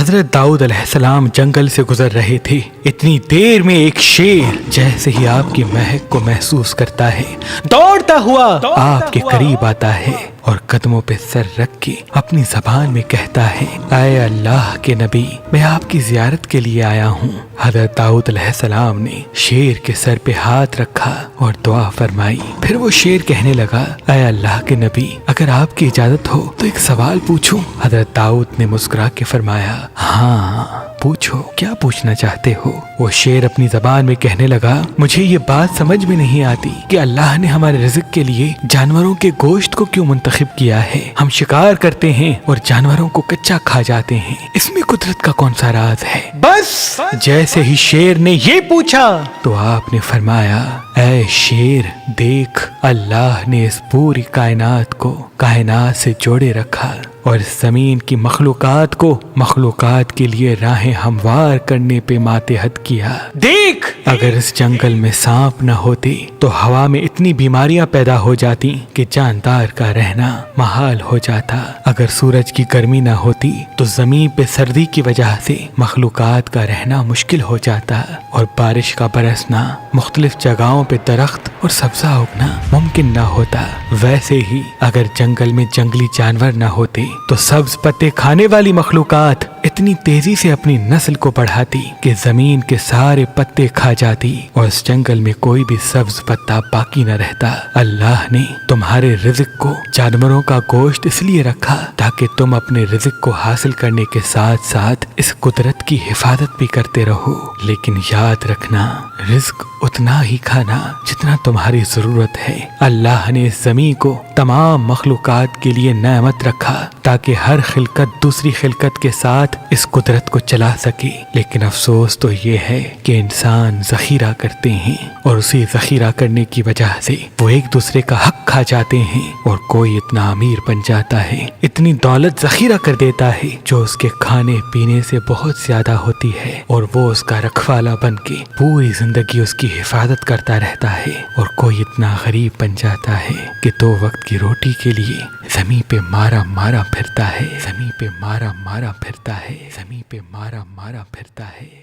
حضرت داؤد علیہ السلام جنگل سے گزر رہے تھے، اتنی دیر میں ایک شیر جیسے ہی آپ کی مہک کو محسوس کرتا ہے دوڑتا ہوا آپ کے قریب آتا ہے اور قدموں پہ سر رکھ کے اپنی زبان میں کہتا ہے، اے اللہ کے نبی، میں آپ کی زیارت کے لیے آیا ہوں۔ حضرت داؤد علیہ السلام نے شیر کے سر پہ ہاتھ رکھا اور دعا فرمائی۔ پھر وہ شیر کہنے لگا، اے اللہ کے نبی، اگر آپ کی اجازت ہو تو ایک سوال پوچھوں؟ حضرت داؤد نے مسکرا کے فرمایا، ہاں پوچھو، کیا پوچھنا چاہتے ہو؟ وہ شیر اپنی زبان میں کہنے لگا، مجھے یہ بات سمجھ میں نہیں آتی کہ اللہ نے ہمارے رزق کے لیے جانوروں کے گوشت کو کیوں منتخب کیا ہے؟ ہم شکار کرتے ہیں اور جانوروں کو کچا کھا جاتے ہیں، اس میں قدرت کا کون سا راز ہے؟ بس جیسے ہی شیر نے یہ پوچھا تو آپ نے فرمایا، اے شیر دیکھ، اللہ نے اس پوری کائنات کو کائنات سے جوڑے رکھا اور زمین کی مخلوقات کو مخلوقات کے لیے راہیں ہموار کرنے پہ ماتحت کیا۔ دیکھ، اگر اس جنگل میں سانپ نہ ہوتے تو ہوا میں اتنی بیماریاں پیدا ہو جاتی کہ جاندار کا رہنا محال ہو جاتا۔ اگر سورج کی گرمی نہ ہوتی تو زمین پہ سردی کی وجہ سے مخلوقات کا رہنا مشکل ہو جاتا اور بارش کا برسنا، مختلف جگہوں پہ درخت اور سبزہ اگنا ممکن نہ ہوتا۔ ویسے ہی اگر جنگل میں جنگلی جانور نہ ہوتے تو سبز پتے کھانے والی مخلوقات اتنی تیزی سے اپنی نسل کو بڑھاتی کہ زمین کے سارے پتے کھا جاتی اور اس جنگل میں کوئی بھی سبز پتا باقی نہ رہتا۔ اللہ نے تمہارے رزق کو جانوروں کا گوشت اس لیے رکھا تاکہ تم اپنے رزق کو حاصل کرنے کے ساتھ ساتھ اس قدرت کی حفاظت بھی کرتے رہو، لیکن یاد رکھنا، رزق اتنا ہی کھانا جتنا تمہاری ضرورت ہے۔ اللہ نے اس زمین کو تمام مخلوقات کے لیے نعمت رکھا تاکہ ہر خلقت دوسری خلقت کے ساتھ اس قدرت کو چلا سکے، لیکن افسوس تو یہ ہے کہ انسان ذخیرہ کرتے ہیں اور اسی ذخیرہ کرنے کی وجہ سے وہ ایک دوسرے کا حق کھا جاتے ہیں اور کوئی اتنا امیر بن جاتا ہے، اتنی دولت ذخیرہ کر دیتا ہے جو اس کے کھانے پینے سے بہت زیادہ ہوتی ہے، اور وہ اس کا رکھوالا بن کے پوری زندگی اس کی حفاظت کرتا رہتا ہے، اور کوئی اتنا غریب بن جاتا ہے کہ 2 وقت کی روٹی کے لیے زمین پہ مارا مارا پھرتا ہے، زمین پہ مارا مارا پھرتا ہے، زمین پہ مارا مارا پھرتا ہے۔